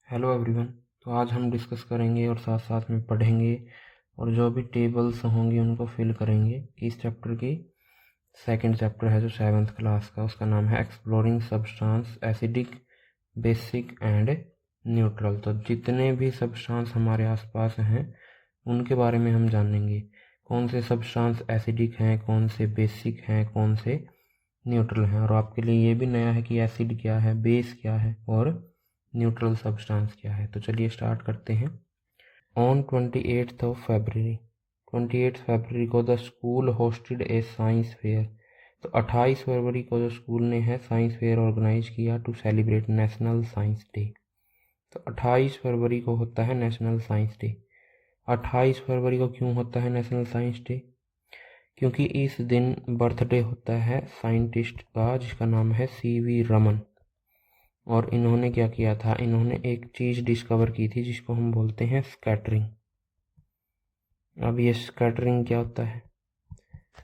Hello everyone. तो आज हम डिस्कस करेंगे और साथ साथ में पढ़ेंगे और जो भी टेबल्स होंगी उनको फिल करेंगे कि इस चैप्टर की सेकंड चैप्टर है जो 7th क्लास का, उसका नाम है exploring substance acidic, basic and neutral. तो जितने भी सब्सटेंस हमारे आसपास हैं उनके बारे में हम जानेंगे, कौन से सब्सटेंस एसिडिक हैं, कौन से बेसिक हैं, कौन से न्यूट्रल हैं। और आपके लिए ये भी नया है कि एसिड क्या है, बेस क्या है और न्यूट्रल सब्सटेंस क्या है। तो चलिए स्टार्ट करते हैं। ऑन 28 फरवरी को the school hosted a science fair. तो 28 फरवरी को जो स्कूल ने है साइंस फेयर ऑर्गेनाइज किया to celebrate national science day. तो 28 फरवरी को होता है नेशनल साइंस डे। 28 फरवरी को क्यों होता है नेशनल साइंस डे? क्योंकि इस दिन बर्थडे होता है साइंटिस्ट का जिसका नाम है सीवी रमन। और इन्होंने क्या किया था, इन्होंने एक चीज़ डिस्कवर की थी जिसको हम बोलते हैं स्कैटरिंग। अब ये स्कैटरिंग क्या होता है?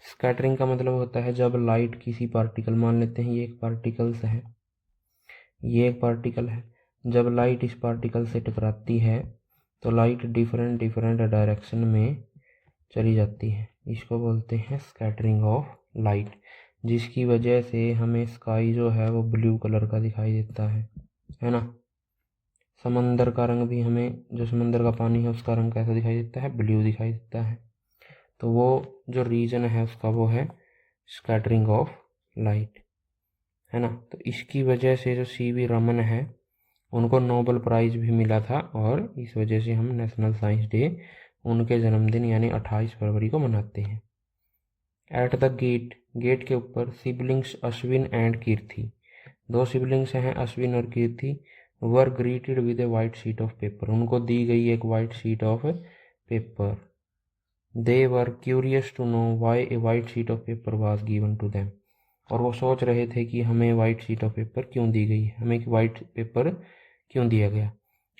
स्कैटरिंग का मतलब होता है जब लाइट किसी पार्टिकल, मान लेते हैं ये एक पार्टिकल्स है, ये एक पार्टिकल है, जब लाइट इस पार्टिकल से टकराती है तो लाइट डिफरेंट डिफरेंट डायरेक्शन में चली जाती है। इसको बोलते हैं स्कैटरिंग ऑफ लाइट, जिसकी वजह से हमें स्काई जो है वो ब्लू कलर का दिखाई देता है ना। समंदर का रंग भी हमें, जो समंदर का पानी है उसका रंग कैसा दिखाई देता है? ब्लू दिखाई देता है। तो वो जो रीजन है उसका वो है स्कैटरिंग ऑफ लाइट, है ना। तो इसकी वजह से जो सीवी रमन है उनको नोबेल प्राइज़ भी मिला था और इस वजह से हम नेशनल साइंस डे उनके जन्मदिन यानी 28 फरवरी को मनाते हैं। एट द गेट, गेट के ऊपर सिबलिंग्स अश्विन एंड कीर्ति, दो सिबलिंग्स हैं अश्विन और Kirti, were greeted with a white sheet of paper, उनको दी गई एक white sheet of paper. They were curious to know why a white sheet of paper was given to them, और वो सोच रहे थे कि हमें वाइट शीट ऑफ पेपर क्यों दी गई है, हमें वाइट पेपर क्यों दिया गया।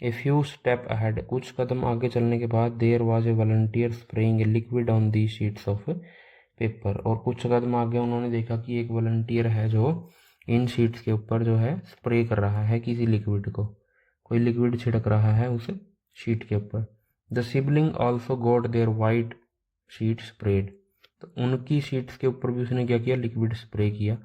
ए फ्यू स्टेप अहेड, कुछ कदम आगे चलने के बाद, there was a volunteer spraying a liquid on the sheets of paper, और कुछ कदम आगे उन्होंने देखा कि एक वॉलंटियर है जो इन शीट्स के ऊपर जो है स्प्रे कर रहा है किसी लिक्विड को, कोई लिक्विड छिड़क रहा है उस शीट के ऊपर। The sibling also got their white sheet spread, तो उनकी शीट्स के ऊपर भी उसने क्या किया, लिक्विड स्प्रे किया।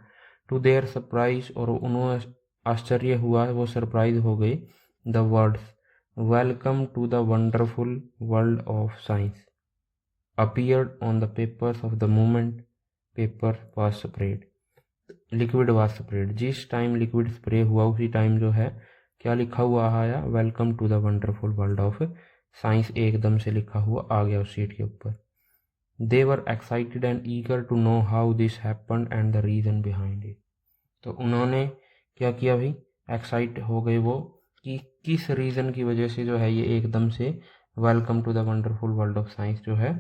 टू देयर सरप्राइज, और उन्होंने आश्चर्य हुआ, वो सरप्राइज हो गए। The words welcome to the wonderful world of science appeared on the papers of the moment paper was sprayed, liquid was spread. जिस टाइम लिक्विड स्प्रे हुआ उसी टाइम जो है क्या लिखा हुआ आया, welcome to the wonderful world of science एकदम से लिखा हुआ आ गया उस शीट के ऊपर। They were excited and eager to know how this happened and the reason behind it, तो उन्होंने क्या किया भाई, एक्साइट हो गए वो कि किस रीज़न की वजह से जो है ये एकदम से welcome to the wonderful world of science जो है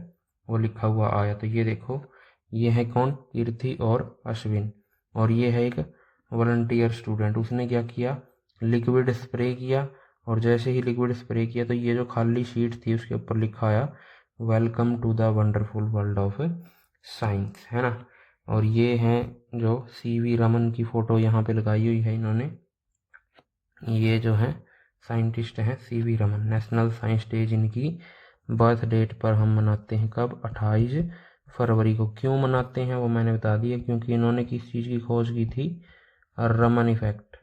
वो लिखा हुआ आया। तो ये देखो, ये है कौन, कीर्ति और अश्विन, और ये है एक वॉलंटियर स्टूडेंट। उसने क्या किया, लिक्विड स्प्रे किया, और जैसे ही लिक्विड स्प्रे किया तो ये जो खाली शीट थी उसके ऊपर लिखा आया welcome to the wonderful world of science, है ना। और ये हैं जो सीवी रमन की फ़ोटो यहाँ पे लगाई हुई है इन्होंने, ये जो है साइंटिस्ट हैं CV Raman. National science day जिनकी बर्थ डेट पर हम मनाते हैं, कब, 28 फरवरी को। क्यों मनाते हैं वो मैंने बता दिया, क्योंकि इन्होंने किस चीज़ की खोज की थी, रमन इफेक्ट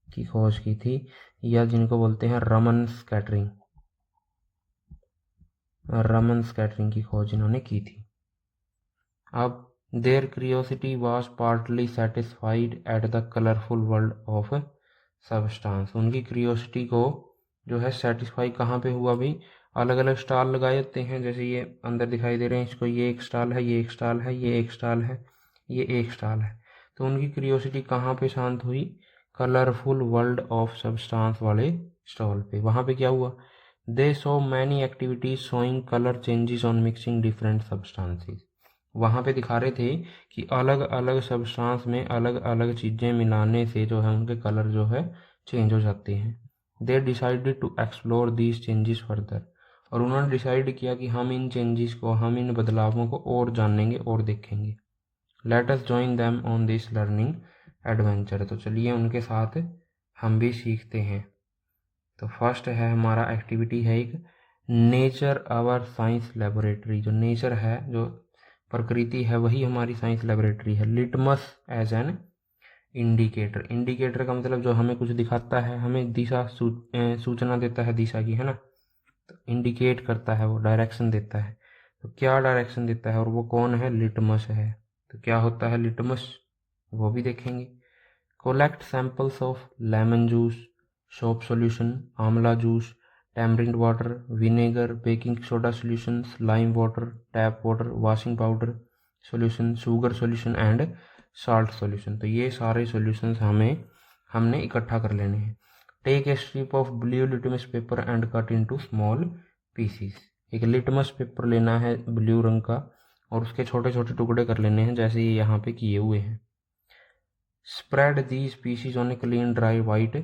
की खोज की थी, या जिनको बोलते हैं रमन स्कैटरिंग, रमन स्कैटरिंग की खोज इन्होंने की थी। अब their curiosity was partly satisfied at the colourful world of substance, उनकी क्यूरियोसिटी को जो है सेटिस्फाई कहाँ पे हुआ भाई, अलग अलग स्टॉल लगाए जाते हैं, जैसे ये अंदर दिखाई दे रहे हैं, इसको ये एक स्टॉल है, ये एक स्टॉल है, ये एक स्टॉल है, ये एक स्टॉल है। तो उनकी क्यूरियोसिटी कहाँ पे शांत हुई, कलरफुल वर्ल्ड ऑफ सब्सटेंस वाले स्टॉल पे। वहाँ पे क्या हुआ, they saw many activities showing colour changes on mixing different substances, वहाँ पे दिखा रहे थे कि अलग अलग सब्सटेंस में अलग अलग चीज़ें मिलाने से जो है उनके कलर जो है चेंज हो जाते हैं। They decided to explore these changes further, और उन्होंने डिसाइड किया कि हम इन चेंजेस को, हम इन बदलावों को और जानेंगे और देखेंगे। Let us join them on this learning adventure, तो चलिए उनके साथ हम भी सीखते हैं। तो फर्स्ट है हमारा एक्टिविटी है एक नेचर आवर साइंस लेबोरेटरी। जो नेचर है, जो प्रकृति है, वही हमारी साइंस लेबोरेटरी है। Litmus as an indicator. Indicator का मतलब जो हमें कुछ दिखाता है, हमें दिशा सूचना देता है दिशा की, है ना। तो इंडिकेट करता है, वो डायरेक्शन देता है। तो क्या डायरेक्शन देता है और वो कौन है? लिटमस है। तो क्या होता है लिटमस, वो भी देखेंगे। Collect samples of lemon juice, soap solution, amla juice, tamarind water, vinegar, baking soda solutions, lime water, tap water, washing powder solution, sugar solution and salt solution. तो ये सारे सॉल्यूशंस हमने इकट्ठा कर लेने हैं। Take a strip of blue litmus paper and cut into small pieces. एक litmus paper लेना है ब्लू रंग का और उसके छोटे छोटे टुकड़े कर लेने हैं, जैसे ये यहाँ पे किए हुए हैं। Spread these pieces on a clean dry white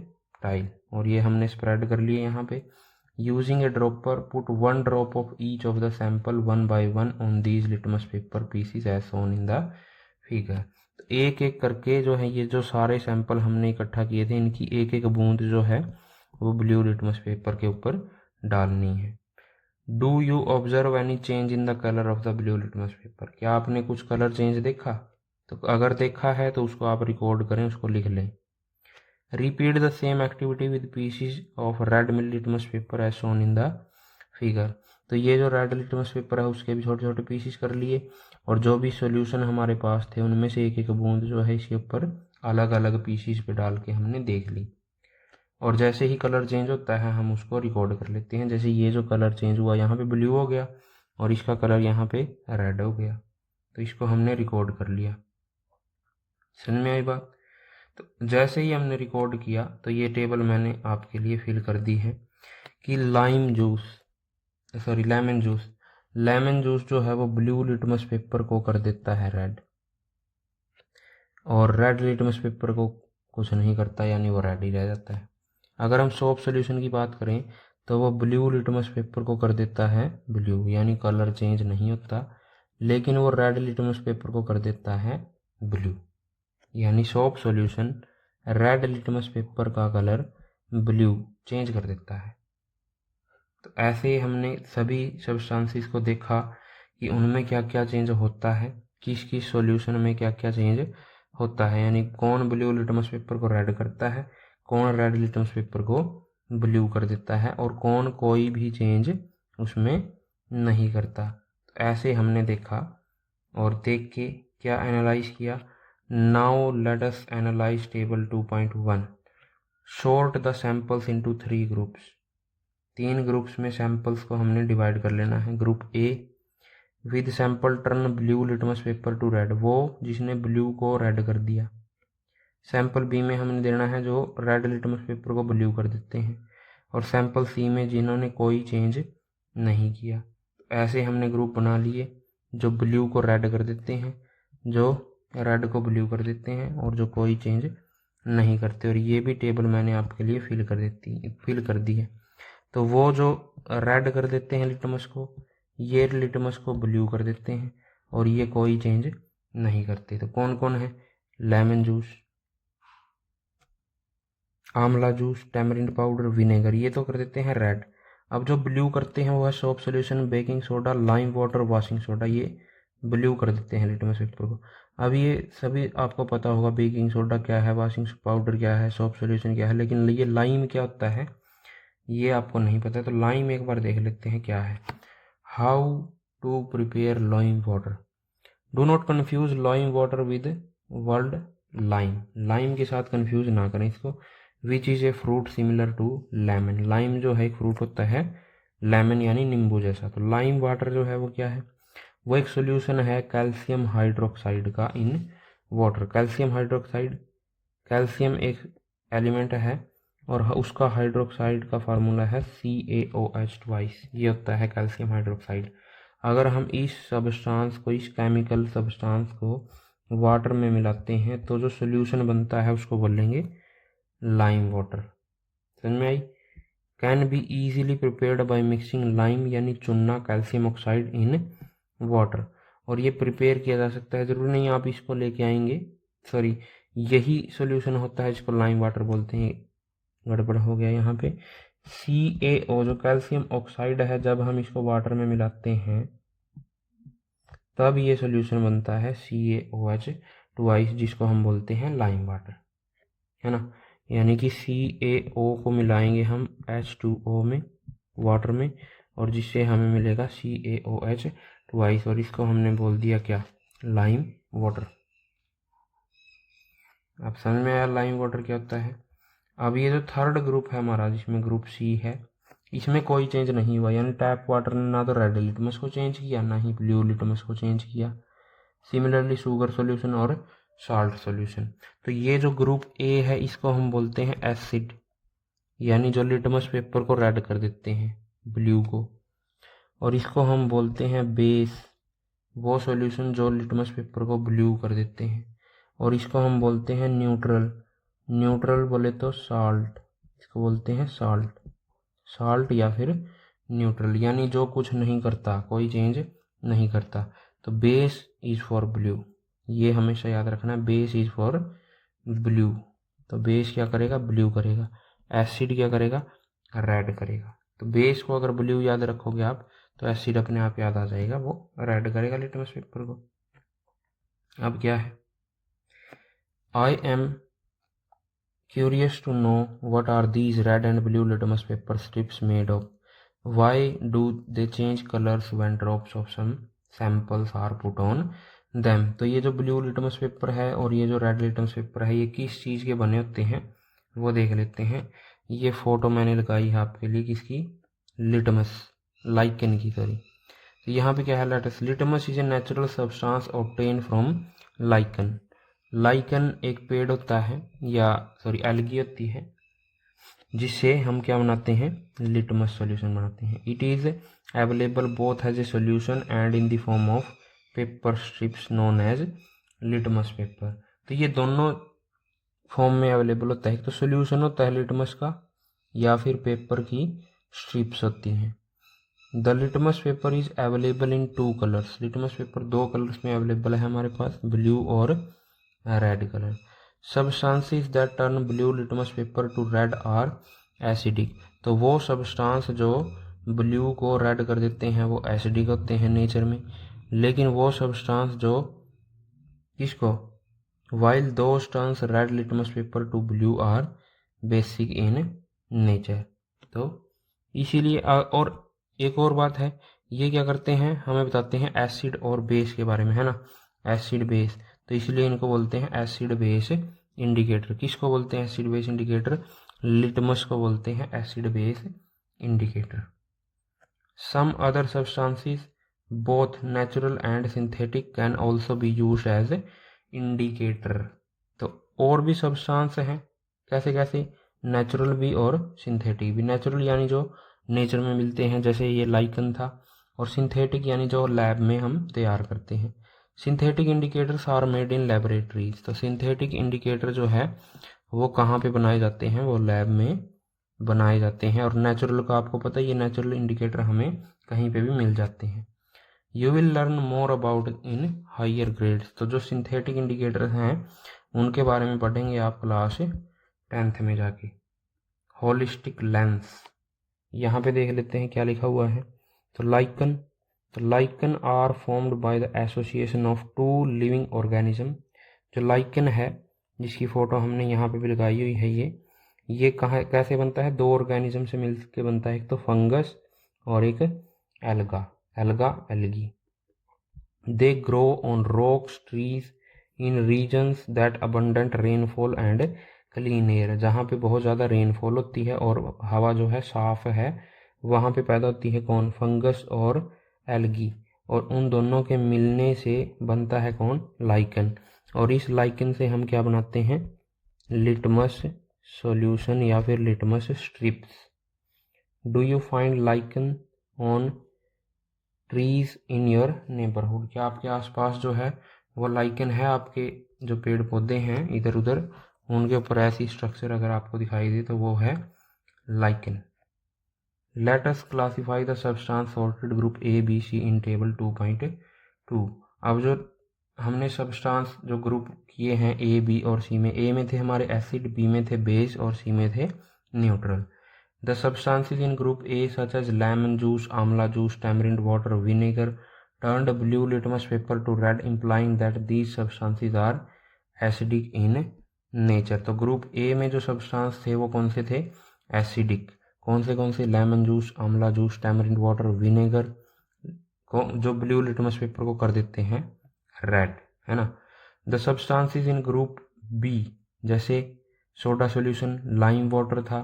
tile, और ये हमने स्प्रेड कर लिए यहाँ पे। Using a dropper put 1 drop of each of the sample 1 by 1 on these litmus paper pieces as shown in the figure. तो एक एक करके जो है ये जो सारे सैंपल हमने इकट्ठा किए थे, इनकी एक एक बूंद जो है वो ब्लू लिटमस पेपर के ऊपर डालनी है। Do you observe any change in the colour of the blue litmus paper? क्या आपने कुछ कलर चेंज देखा? तो अगर देखा है तो उसको आप रिकॉर्ड करें, उसको लिख लें। Repeat the same activity with pieces of red litmus paper as shown in the figure. तो ये जो रेड लिटमस पेपर है उसके भी छोटे छोटे पीसीज कर लिए, और जो भी सॉल्यूशन हमारे पास थे उनमें से एक एक बूंद जो है इसके ऊपर अलग अलग पीसीज पे डाल के हमने देख ली। और जैसे ही कलर चेंज होता है हम उसको रिकॉर्ड कर लेते हैं। जैसे ये जो कलर चेंज हुआ, यहाँ पे ब्लू हो गया और इसका कलर यहाँ पे रेड हो गया, तो इसको हमने रिकॉर्ड कर लिया। समझ में आई बात? तो जैसे ही हमने रिकॉर्ड किया तो ये टेबल मैंने आपके लिए फिल कर दी है कि लेमन जूस जो है वो ब्लू लिटमस पेपर को कर देता है रेड, और रेड लिटमस पेपर को कुछ नहीं करता, यानी वो रेड ही रह जाता है। अगर हम सोप सॉल्यूशन की बात करें तो वो ब्लू लिटमस पेपर को कर देता है ब्लू, यानी कलर चेंज नहीं होता, लेकिन वो रेड लिटमस पेपर को कर देता है ब्लू, यानी soap solution red litmus paper का कलर ब्लू चेंज कर देता है। तो ऐसे हमने सभी सब्सटेंसेस को देखा कि उनमें क्या क्या चेंज होता है, किस किस सॉल्यूशन में क्या क्या चेंज होता है, यानी कौन ब्लू लिटमस पेपर को रेड करता है, कौन रेड लिटमस पेपर को ब्लू कर देता है, और कौन कोई भी चेंज उसमें नहीं करता। तो ऐसे हमने देखा और देख के क्या एनालाइज किया। Now let us analyse table 2.1। Sort the samples into 3 groups. 3 groups में सैंपल्स को हमने डिवाइड कर लेना है। Group A with sample turn blue litmus paper to red, वो जिसने ब्लू को रेड कर दिया। सैंपल बी में हमने देना है जो रेड लिटमस पेपर को ब्लू कर देते हैं, और सैंपल सी में जिन्होंने कोई चेंज नहीं किया। ऐसे हमने ग्रुप बना लिए, जो ब्लू को रेड कर देते हैं, जो रेड को ब्लू कर देते हैं, और जो कोई चेंज नहीं करते। और ये भी टेबल मैंने आपके लिए फिल कर दी है। तो वो जो रेड कर देते हैं लिटमस को, ये लिटमस को ब्लू कर देते हैं, और ये कोई चेंज नहीं करते। तो कौन कौन है? Lemon juice, amla juice, tamarind powder, vinegar, ये तो कर देते हैं रेड। अब जो ब्लू करते हैं वो है soap solution, baking soda, lime water, washing soda, ये ब्लू कर देते हैं लिटमस पेपर को। अब ये सभी आपको पता होगा, बेकिंग सोडा क्या है, वॉशिंग पाउडर क्या है, सोप सॉल्यूशन क्या है, लेकिन ये लाइम क्या होता है ये आपको नहीं पता। तो लाइम एक बार देख लेते हैं क्या है। How to prepare lime water. Do not confuse lime water with word lime. Lime के साथ कन्फ्यूज ना करें इसको। Which is a fruit similar to lemon. Lime जो है एक फ्रूट होता है लेमन यानी नींबू जैसा। तो लाइम वाटर जो है वो क्या है? वो एक सोल्यूशन है कैल्शियम हाइड्रोक्साइड का in water. Calcium hydroxide, calcium एक एलिमेंट है और उसका हाइड्रोक्साइड का फार्मूला है CaOH ट्वाइस, ये होता है कैल्शियम हाइड्रोक्साइड। अगर हम इस सब्सटेंस को, इस केमिकल सब्सटेंस को वाटर में मिलाते हैं तो जो सोल्यूशन बनता है उसको बोलेंगे लाइम वाटर। समझ में आई? Can be easily prepared by mixing lime, यानी चुनना कैल्शियम ऑक्साइड इन वाटर। और ये प्रिपेयर किया जा सकता है, ज़रूरी नहीं आप इसको लेके आएंगे, सॉरी यही सोल्यूशन होता है जिसको लाइम वाटर बोलते हैं। गड़बड़ हो गया यहाँ पे। CaO जो कैल्शियम ऑक्साइड है, जब हम इसको वाटर में मिलाते हैं तब ये सोल्यूशन बनता है CaOH जिसको हम बोलते हैं लाइम वाटर, है ना। यानी कि CaO को मिलाएंगे हम H2O में, वाटर में, और जिससे हमें मिलेगा CaOH और इसको हमने बोल दिया क्या, लाइम वाटर। अब समझ में आया लाइम वाटर क्या होता है। अब ये जो थर्ड ग्रुप है हमारा, जिसमें ग्रुप C है, इसमें कोई चेंज नहीं हुआ, यानी टैप वाटर ने ना तो रेड लिटमस को चेंज किया ना ही ब्लू लिटमस को चेंज किया। सिमिलरली शुगर सॉल्यूशन और साल्ट सॉल्यूशन। तो ये जो ग्रुप A है इसको हम बोलते हैं एसिड, यानी जो लिटमस पेपर को रेड कर देते हैं, ब्लू को। और इसको हम बोलते हैं बेस, वो सॉल्यूशन जो लिटमस पेपर को ब्लू कर देते हैं। और इसको हम बोलते हैं न्यूट्रल, न्यूट्रल बोले तो साल्ट, इसको बोलते हैं साल्ट, साल्ट या फिर न्यूट्रल, यानी जो कुछ नहीं करता, कोई चेंज नहीं करता। तो बेस इज फॉर ब्लू, ये हमेशा याद रखना है, बेस इज फॉर ब्लू। तो बेस क्या करेगा, ब्लू करेगा। एसिड क्या करेगा, रेड करेगा। तो बेस को अगर ब्लू याद रखोगे आप तो एसिड अपने आप याद आ जाएगा, वो रेड करेगा लिटमस पेपर को। अब क्या है, I am curious to know what are these red and blue litmus paper strips made of. Why do they change colors when drops of some samples are put on them? तो ये जो blue litmus paper है और ये जो red litmus paper है, ये किस चीज़ के बने होते हैं वो देख लेते हैं। ये फोटो मैंने लगाई है आपके लिए, किसकी, लिटमस, लाइकन की, सॉरी। तो यहाँ पे क्या है, let's litmus is a natural substance obtain from lichen. Lichen एक पेड़ होता है, या सॉरी एल्गी होती है, जिससे हम क्या बनाते हैं, लिटमस सॉल्यूशन बनाते हैं। It is available both as a solution and in the form of paper strips known as litmus paper. तो ये दोनों फॉर्म में अवेलेबल होता है, एक तो सॉल्यूशन होता है लिटमस का, या फिर पेपर की स्ट्रिप्स होती हैं। The litmus paper is available in 2 colours. Litmus paper 2 colours में अवेलेबल है हमारे पास, ब्लू और red colour. Substances that turn blue litmus paper to red are acidic. तो वो सब्सटेंस जो ब्लू को रेड कर देते हैं वो एसिडिक होते हैं नेचर में, लेकिन वो सब्सटेंस जो किसको, while those turns red litmus paper to blue are basic in nature. तो इसीलिए और एक और बात है, ये क्या करते हैं, हमें बताते हैं एसिड और बेस के बारे में, है ना, एसिड बेस। तो इसलिए इनको बोलते हैं एसिड बेस इंडिकेटर। किसको बोलते हैं एसिड बेस इंडिकेटर, लिटमस को बोलते हैं acid base indicator. Some other substances both natural and synthetic can also be used as indicator. तो और भी सब्सटेंस हैं, कैसे कैसे, नेचुरल भी और सिंथेटिक भी। नेचुरल यानी जो नेचर में मिलते हैं, जैसे ये लाइकन था, और सिंथेटिक यानी जो लैब में हम तैयार करते हैं। Synthetic indicators are made in laboratories. तो सिंथेटिक इंडिकेटर जो है वो कहाँ पे बनाए जाते हैं, वो लैब में बनाए जाते हैं। और नेचुरल का आपको पता है, ये नेचुरल इंडिकेटर हमें कहीं पे भी मिल जाते हैं। You will learn more about in higher grades. तो जो सिंथेटिक इंडिकेटर हैं उनके बारे में पढ़ेंगे आप क्लास 10th में जाके। होलिस्टिक लेंस, यहाँ पे देख लेते हैं क्या लिखा हुआ है। तो lichen are formed by the association of 2 living organism. जो लाइकन है, जिसकी फ़ोटो हमने यहाँ पे भी लगाई हुई है, ये कहाँ कैसे बनता है, 2 ऑर्गेनिज्म से मिल के बनता है, एक तो फंगस और एक algae. They grow on rocks, trees in regions that abundant rainfall and clean air. जहाँ पे बहुत ज़्यादा रेनफॉल होती है और हवा जो है साफ़ है, वहाँ पे पैदा होती है कौन, फंगस और एल्गी। और उन दोनों के मिलने से बनता है कौन, लाइकन। और इस लाइकन से हम क्या बनाते हैं, लिटमस सॉल्यूशन या फिर litmus strips. Do you find lichen on trees in your neighbourhood. क्या आपके आसपास जो है वो लाइकन है, आपके जो पेड़ पौधे हैं इधर उधर उनके ऊपर ऐसी स्ट्रक्चर अगर आपको दिखाई दे तो वो है lichen. Let us classify the substance sorted group A B C in table 2.2। अब जो हमने सब्सटेंस जो ग्रुप किए हैं A B और C में, A में थे हमारे एसिड, B में थे बेस और C में थे neutral. The substances in group A such as lemon juice, amla juice, tamarind water, vinegar turned blue litmus paper to red, implying that these substances are acidic in nature. तो group A में जो substance थे वो कौन से थे? Acidic. कौन से? Lemon juice, amla juice, tamarind water, vinegar को जो ब्लू लिटमस पेपर को कर देते हैं रेड, है ना। The substances in group B, जैसे सोडा सॉल्यूशन, लाइम वाटर था,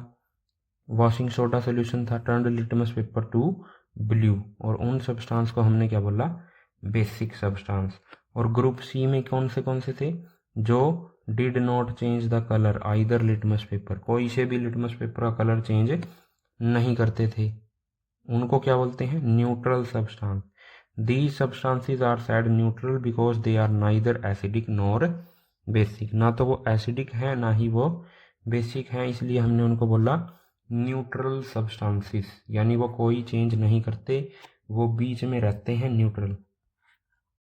वॉशिंग सोडा सॉल्यूशन था, turned litmus paper to blue, और उन सब्सटेंस को हमने क्या बोला? Basic substance. और ग्रुप सी में कौन से थे? जो did not change the colour either litmus paper, कोई से भी लिटमस पेपर का कलर चेंज नहीं करते थे, उनको क्या बोलते हैं? Neutral substance. These substances are said neutral because they are neither acidic nor basic. ना तो वो एसिडिक है ना ही वो बेसिक है, इसलिए हमने उनको बोला न्यूट्रल सब्सटेंसेस, यानी वो कोई चेंज नहीं करते, वो बीच में रहते हैं, न्यूट्रल।